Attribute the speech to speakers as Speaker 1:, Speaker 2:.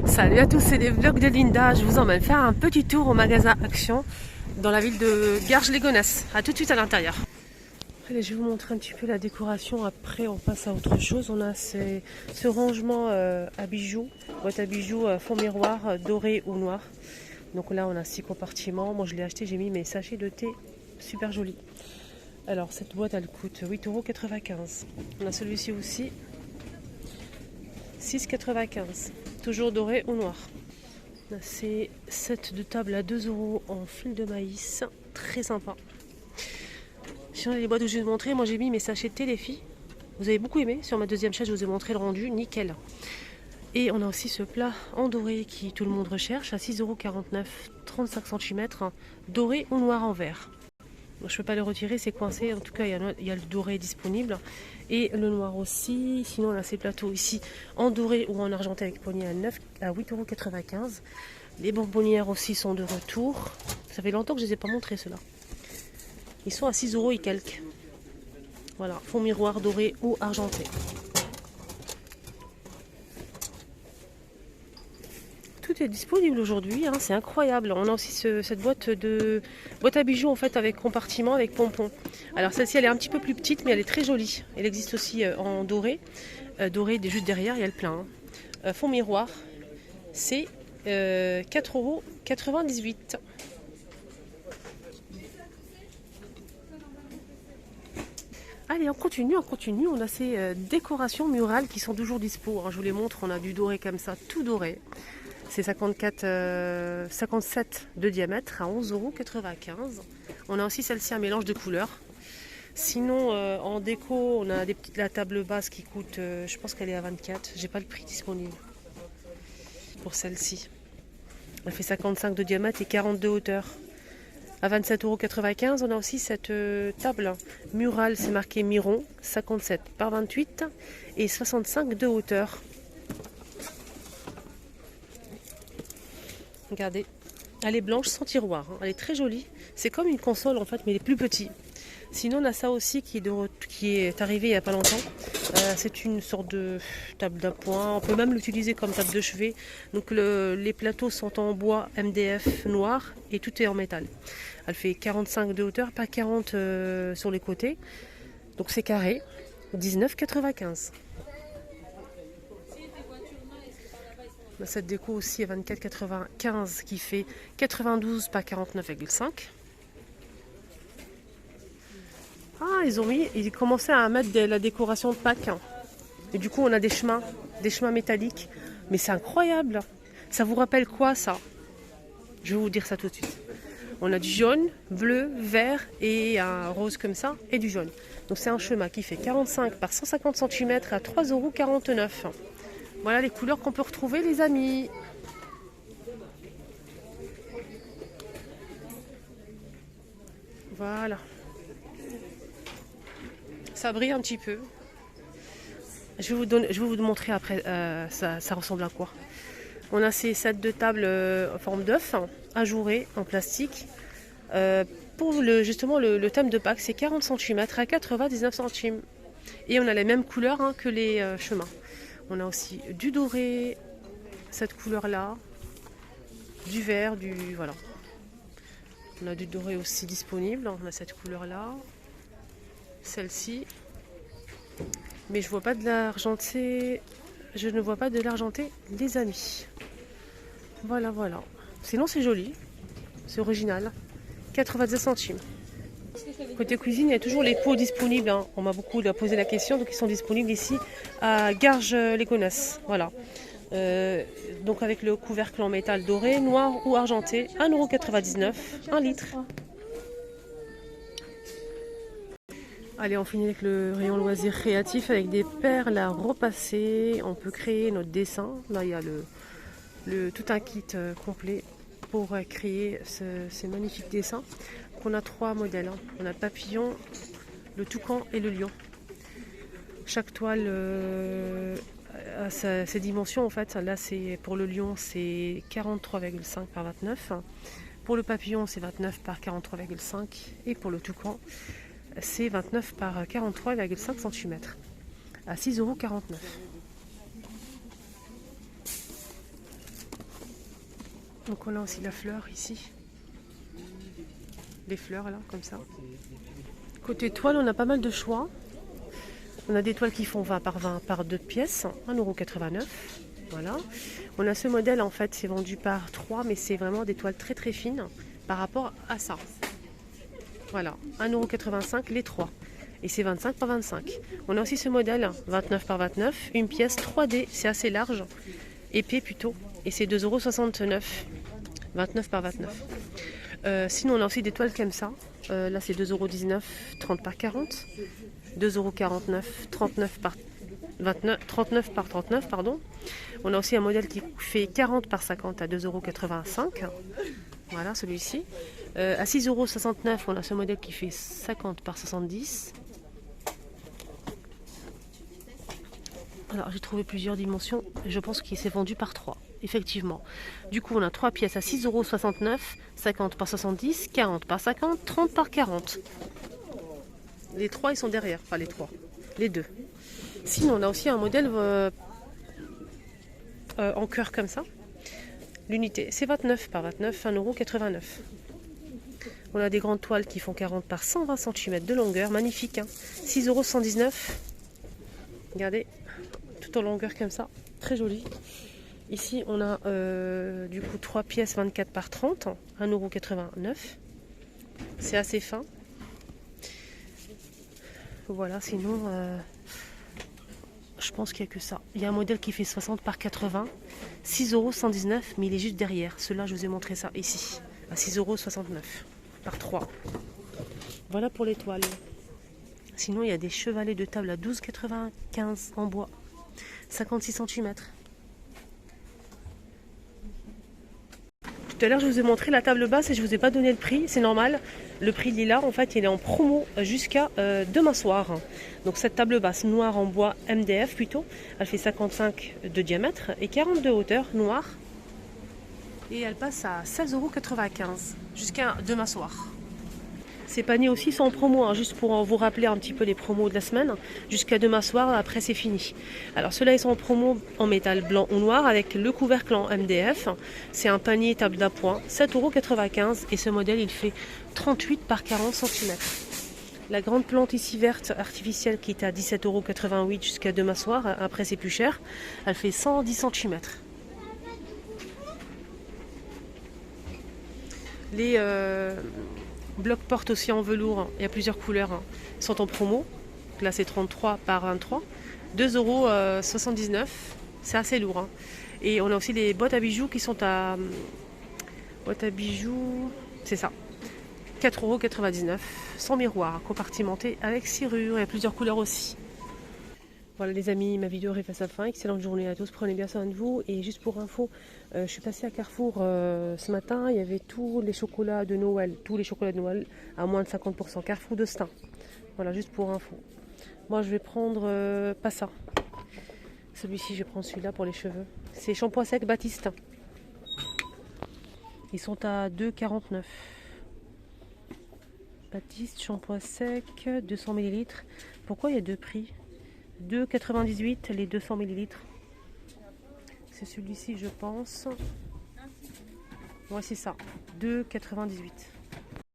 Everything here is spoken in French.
Speaker 1: Salut à tous, c'est les vlogs de Linda. Je vous emmène faire un petit tour au magasin Action dans la ville de Garges-les-Gonesse. A tout de suite à l'intérieur. Allez, je vais vous montrer un petit peu la décoration. Après, on passe à autre chose. On a ce rangement à bijoux, boîte à bijoux fond miroir doré ou noir. Donc là, on a 6 compartiments. Moi, je l'ai acheté, j'ai mis mes sachets de thé, super joli. Alors, cette boîte, elle coûte 8,95 €. On a celui-ci aussi, 6,95 €. Toujours doré ou noir. C'est 7 de table à 2 € en fil de maïs. Très sympa. Sur les boîtes où je vais vous montrer, moi j'ai mis mes sachets de thé, les filles. Vous avez beaucoup aimé. Sur ma deuxième chaîne, je vous ai montré le rendu. Nickel. Et on a aussi ce plat en doré qui tout le monde recherche à 6,49 €, 35 cm, doré ou noir en vert. Je ne peux pas le retirer, c'est coincé. En tout cas, il y a le doré disponible et le noir aussi. Sinon, on a ces plateaux ici en doré ou en argenté avec poignée à 8,95 €. Les bonbonnières aussi sont de retour. Ça fait longtemps que je ne les ai pas montrés, ceux-là. Ils sont à 6 € et quelques. Voilà, fond miroir doré ou argenté. Tout est disponible aujourd'hui, hein, c'est incroyable. On a aussi cette boîte à bijoux en fait avec compartiment, avec pompons. Alors celle-ci elle est un petit peu plus petite mais elle est très jolie. Elle existe aussi en doré. Doré juste derrière, il y a le plein. Fond miroir, c'est 4,98 €. Allez, on continue. On a ces décorations murales qui sont toujours dispo, hein. Je vous les montre, on a du doré comme ça, tout doré. C'est 57 de diamètre à 11,95 €. On a aussi celle-ci un mélange de couleurs. Sinon, en déco, on a la table basse qui coûte, je pense qu'elle est à 24. J'ai pas le prix disponible pour celle-ci. Elle fait 55 de diamètre et 40 de hauteur. À 27,95 €, on a aussi cette table murale, c'est marqué Miron, 57 par 28 et 65 de hauteur. Regardez, elle est blanche sans tiroir, hein. Elle est très jolie. C'est comme une console en fait, mais elle est plus petite. Sinon, on a ça aussi qui est arrivé il n'y a pas longtemps. C'est une sorte de table d'appoint. On peut même l'utiliser comme table de chevet. Donc les plateaux sont en bois MDF noir et tout est en métal. Elle fait 45 de hauteur, pas 40 sur les côtés. Donc c'est carré, 19,95 €. On a cette déco aussi à 24,95 € qui fait 92 par 49,5. Ah, ils commençaient à mettre la décoration de Pâques. Et du coup, on a des chemins métalliques. Mais c'est incroyable. Ça vous rappelle quoi, ça? Je vais vous dire ça tout de suite. On a du jaune, bleu, vert et un rose comme ça et du jaune. Donc c'est un chemin qui fait 45 par 150 cm à 3,49 €. Voilà les couleurs qu'on peut retrouver, les amis. Voilà. Ça brille un petit peu. Je vais vous montrer après ça ressemble à quoi. On a ces sets de table en forme d'œuf, ajourés en plastique. Pour justement le thème de Pâques, c'est 40 cm à 99 centimes. Et on a les mêmes couleurs que les chemins. On a aussi du doré, cette couleur-là, du vert, voilà. On a du doré aussi disponible, on a cette couleur-là, celle-ci. Mais je vois pas de l'argenté, je ne vois pas de l'argenté, les amis. Voilà. Sinon c'est joli, c'est original, 90 centimes. Côté cuisine, il y a toujours les pots disponibles, hein. On m'a beaucoup posé la question, donc ils sont disponibles ici à Garges-les-Gonesse. Voilà. Donc avec le couvercle en métal doré, noir ou argenté, 1,99 €, 1 litre. Allez, on finit avec le rayon loisirs créatifs avec des perles à repasser. On peut créer notre dessin. Là, il y a tout un kit complet pour créer ces magnifiques dessins. Donc, on a 3 modèles, hein. On a le papillon, le toucan et le lion. Chaque toile a ses dimensions en fait. Là, pour le lion, c'est 43,5 par 29. Pour le papillon, c'est 29 par 43,5. Et pour le toucan, c'est 29 par 43,5 cm à 6,49 €. Donc on a aussi la fleur ici. Des fleurs là, comme ça. Côté toile, on a pas mal de choix. On a des toiles qui font 20 par 20 par 2 pièces, 1,89 €. Voilà. On a ce modèle, en fait, c'est vendu par 3, mais c'est vraiment des toiles très très fines par rapport à ça. Voilà, 1,85 € les 3. Et c'est 25 par 25. On a aussi ce modèle, 29 par 29, une pièce 3D, c'est assez large, épais plutôt, et c'est 2,69 €, 29 par 29. Sinon, on a aussi des toiles comme ça. Là, c'est 2,19 €, 30 par 40. 2,49 €, 39 par 29, 39 par 39, pardon. On a aussi un modèle qui fait 40 par 50 à 2,85 €. Voilà, celui-ci. À 6,69 €, on a ce modèle qui fait 50 par 70. Alors, j'ai trouvé plusieurs dimensions. Je pense qu'il s'est vendu par 3, effectivement. Du coup, on a 3 pièces à 6,69 €, 50 par 70, 40 par 50, 30 par 40. Les 3, ils sont derrière. Enfin, les 3. Les 2. Sinon, on a aussi un modèle en cœur comme ça. L'unité, c'est 29 par 29, 1,89 €. On a des grandes toiles qui font 40 par 120 cm de longueur. Magnifique, hein. 6,119 €. Regardez, tout en longueur comme ça. Très joli. Ici, on a du coup 3 pièces 24 par 30, 1,89 €. C'est assez fin. Voilà, sinon, je pense qu'il n'y a que ça. Il y a un modèle qui fait 60 par 80, 6,119 €, mais il est juste derrière. Celui-là, je vous ai montré ça ici, à 6,69 € par 3. Voilà pour les toiles. Sinon, il y a des chevalets de table à 12,95 € en bois, 56 cm. Tout à l'heure, je vous ai montré la table basse et je ne vous ai pas donné le prix, c'est normal. Le prix Lila, en fait, il est en promo jusqu'à demain soir. Donc cette table basse noire en bois MDF plutôt, elle fait 55 de diamètre et 40 de hauteur, noire. Et elle passe à 16,95 € jusqu'à demain soir. Ces paniers aussi sont en promo, hein, juste pour vous rappeler un petit peu les promos de la semaine. Jusqu'à demain soir, après c'est fini. Alors ceux-là, ils sont en promo en métal blanc ou noir avec le couvercle en MDF. C'est un panier table d'appoint, 7,95 € et ce modèle, il fait 38 par 40 cm. La grande plante ici verte artificielle qui est à 17,88 € jusqu'à demain soir, après c'est plus cher, elle fait 110 cm. Les blocs porte aussi en velours, il y a plusieurs couleurs, sont en promo. Là c'est 33 par 23, 2,79 €, c'est assez lourd, hein. Et on a aussi les boîtes à bijoux qui sont à boîtes à bijoux, c'est ça, 4,99 €, sans miroir, compartimenté avec serrure, il y a plusieurs couleurs aussi. Voilà les amis, ma vidéo arrive à sa fin. Excellente journée à tous, prenez bien soin de vous. Et juste pour info, je suis passée à Carrefour ce matin, il y avait tous les chocolats de Noël, à moins de 50%. Carrefour de Stein. Voilà, juste pour info. Moi je vais prendre pas ça. Celui-ci, je vais prendre celui-là pour les cheveux. C'est shampoing sec Baptiste. Ils sont à 2,49 €. Baptiste, shampoing sec, 200 ml. Pourquoi il y a deux prix ? 2,98 € les 200 ml. C'est celui-ci, je pense. Ouais, c'est ça. 2,98 €.